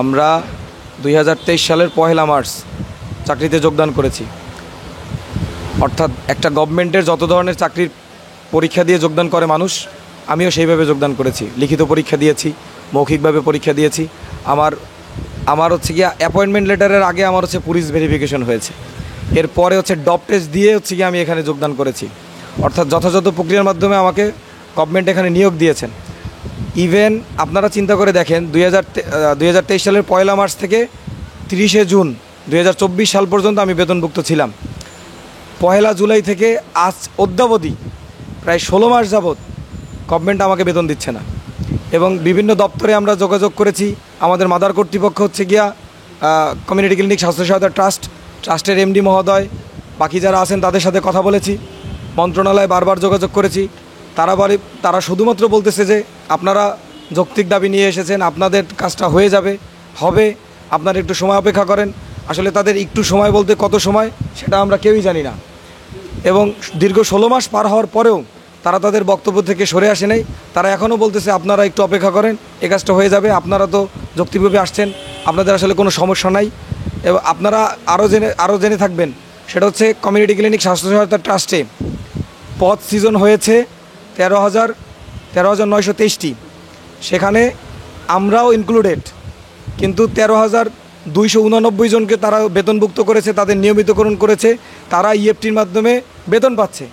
আমরা 2023 সালের 1 মার্চ চাকরিতে যোগদান করেছি। অর্থাৎ একটা গভর্নমেন্টের যত ধরনের চাকরির পরীক্ষা দিয়ে যোগদান করে মানুষ, আমিও সেইভাবে যোগদান করেছি। লিখিত পরীক্ষা দিয়েছি, মৌখিকভাবে পরীক্ষা দিয়েছি। আমার হচ্ছে গিয়ে অ্যাপয়েন্টমেন্ট লেটারের আগে আমার হচ্ছে পুলিশ ভেরিফিকেশন হয়েছে। এরপরে হচ্ছে ডপ টেস্ট দিয়ে হচ্ছে গিয়ে আমি এখানে যোগদান করেছি। অর্থাৎ যথাযথ প্রক্রিয়ার মাধ্যমে আমাকে গভর্নমেন্ট এখানে নিয়োগ দিয়েছেন। ইভেন আপনারা চিন্তা করে দেখেন 2023 সালের 1 মার্চ থেকে 30 জুন 2024 সাল পর্যন্ত আমি বেতনভুক্ত ছিলাম। 1 জুলাই থেকে আজ অদ্যাবধি প্রায় 16 মাস যাবৎ গভর্নমেন্ট আমাকে বেতন দিচ্ছে না। এবং বিভিন্ন দপ্তরে আমরা যোগাযোগ করেছি। আমাদের মাদার কর্তৃপক্ষ হচ্ছে গিয়া কমিউনিটি ক্লিনিক স্বাস্থ্য সহায়তা ট্রাস্টের এমডি মহোদয়, বাকি যারা আছেন তাদের সাথে কথা বলেছি। মন্ত্রণালয়ে বারবার যোগাযোগ করেছি। তারা শুধুমাত্র বলতেছে যে আপনারা যৌক্তিক দাবি নিয়ে এসেছেন, আপনাদের কাজটা হয়ে যাবে, হবে, আপনারা একটু সময় অপেক্ষা করেন। আসলে তাদের একটু সময় বলতে কত সময় সেটা আমরা কেউই জানি না। এবং দীর্ঘ 16 মাস পার হওয়ার পরেও তারা তাদের বক্তব্য থেকে সরে আসে নাই। তারা এখনও বলতেছে আপনারা একটু অপেক্ষা করেন, এই কাজটা হয়ে যাবে, আপনারা তো যৌক্তিকভাবে আসছেন, আপনাদের আসলে কোনো সমস্যা নাই। এবং আপনারা আরও জেনে থাকবেন, সেটা হচ্ছে কমিউনিটি ক্লিনিক স্বাস্থ্য সহায়তা ট্রাস্টে পদ সৃজন হয়েছে 13,923টি। সেখানে আমরাও ইনক্লুডেড। কিন্তু 13,289 জনকে তারা বেতনভুক্ত করেছে, তাদের নিয়মিতকরণ করেছে, তারা ইএফটির মাধ্যমে বেতন পাচ্ছে।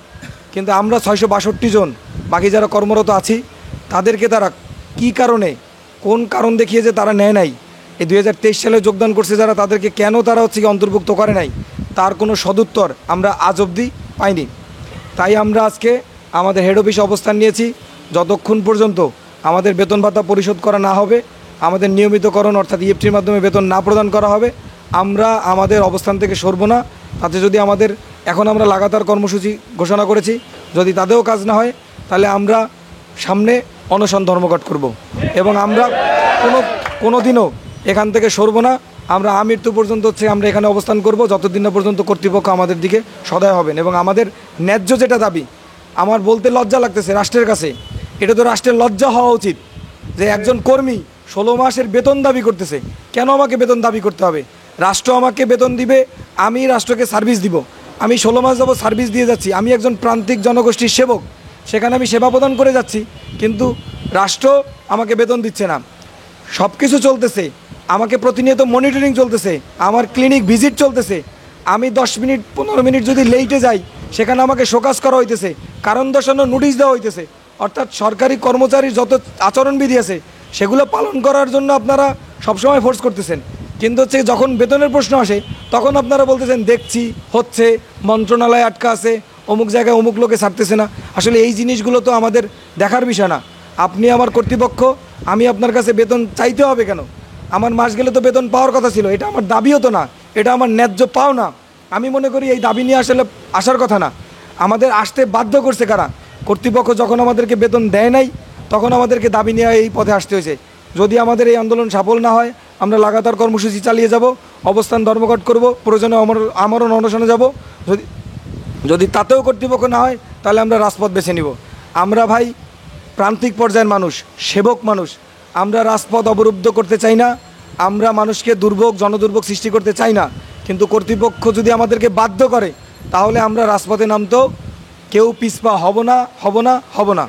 কিন্তু আমরা 662 জন বাকি যারা কর্মরত আছি, তাদেরকে তারা কি কারণে, কোন কারণ দেখিয়ে যে তারা নেয় নাই, এই 2023 সালে যোগদান করছে যারা, তাদেরকে কেন তারা হচ্ছে অন্তর্ভুক্ত করে নাই, তার কোনো সদুত্তর আমরা আজ অবধি পাইনি। তাই আমরা আজকে আমাদের হেড অফিসে অবস্থান নিয়েছি। যতক্ষণ পর্যন্ত আমাদের বেতন ভাতা পরিশোধ করা না হবে, আমাদের নিয়মিতকরণ অর্থাৎ ইএফটির মাধ্যমে বেতন না প্রদান করা হবে, আমরা আমাদের অবস্থান থেকে সরব না। তাতে যদি আমাদের এখন আমরা লাগাতার কর্মসূচি ঘোষণা করেছি, যদি তাতেও কাজ না হয় তাহলে আমরা সামনে অনশন ধর্মঘট করব। এবং আমরা কোনো দিনও এখান থেকে সরব না। আমরা আমৃত্যু পর্যন্ত হচ্ছে আমরা এখানে অবস্থান করব, যতদিন না পর্যন্ত কর্তৃপক্ষ আমাদের দিকে সদয় হবেন। এবং আমাদের ন্যায্য যেটা দাবি, আমার বলতে লজ্জা লাগতেছে রাষ্ট্রের কাছে, এটা তো রাষ্ট্রের লজ্জা হওয়া উচিত যে একজন কর্মী 16 মাসের বেতন দাবি করতেছে। কেন আমাকে বেতন দাবি করতে হবে? রাষ্ট্র আমাকে বেতন দিবে, আমি রাষ্ট্রকে সার্ভিস দিব। আমি 16 মাস যাবো সার্ভিস দিয়ে যাচ্ছি, আমি একজন প্রান্তিক জনগোষ্ঠীর সেবক, সেখানে আমি সেবা প্রদান করে যাচ্ছি, কিন্তু রাষ্ট্র আমাকে বেতন দিচ্ছে না। সব কিছু চলতেছে, আমাকে প্রতিনিয়ত মনিটরিং চলতেছে, আমার ক্লিনিক ভিজিট চলতেছে। আমি 10 মিনিট 15 মিনিট যদি লেটে যাই, সেখানে আমাকে শোকাজ করা হইতেছে, কারণ দর্শানো নোটিশ দেওয়া হইতেছে। অর্থাৎ সরকারি কর্মচারীর যত আচরণবিধি আছে সেগুলো পালন করার জন্য আপনারা সবসময় ফোর্স করতেছেন। কিন্তু হচ্ছে যখন বেতনের প্রশ্ন আসে তখন আপনারা বলতেছেন দেখছি, হচ্ছে, মন্ত্রণালয়ে আটকা আছে, অমুক জায়গায় অমুক লোকে ছাড়তেছে না। আসলে এই জিনিসগুলো তো আমাদের দেখার বিষয় না। আপনি আমার কর্তৃপক্ষ, আমি আপনার কাছে বেতন চাইতে হবে কেন? আমার মাস গেলে তো বেতন পাওয়ার কথা ছিল, এটা আমার দাবিও তো না, এটা আমার ন্যায্য পাও না। আমি মনে করি এই দাবি নিয়ে আসলে আসার কথা না। আমাদের আসতে বাধ্য করছে কারা? কর্তৃপক্ষ যখন আমাদেরকে বেতন দেয় নাই তখন আমাদেরকে দাবি নিয়ে এই পথে আসতে হয়েছে। যদি আমাদের এই আন্দোলন সফল না হয়, আমরা লাগাতার কর্মসূচি চালিয়ে যাব, অবস্থান ধর্মঘট করব, প্রয়োজনে আমরণ অনশনে যাব। যদি তাতেও কর্তৃপক্ষ না হয় তাহলে আমরা রাজপথ বেছে নিব। আমরা ভাই প্রান্তিক পর্যায়ের মানুষ, সেবক মানুষ, আমরা রাজপথ অবরুদ্ধ করতে চাই না, আমরা মানুষকে জনদুর্ভোগ সৃষ্টি করতে চাই না। কিন্তু কর্তৃপক্ষ যদি আমাদেরকে বাধ্য করে তাহলে আমরা রাজপথে নামতেও কেউ পিছপা হব না।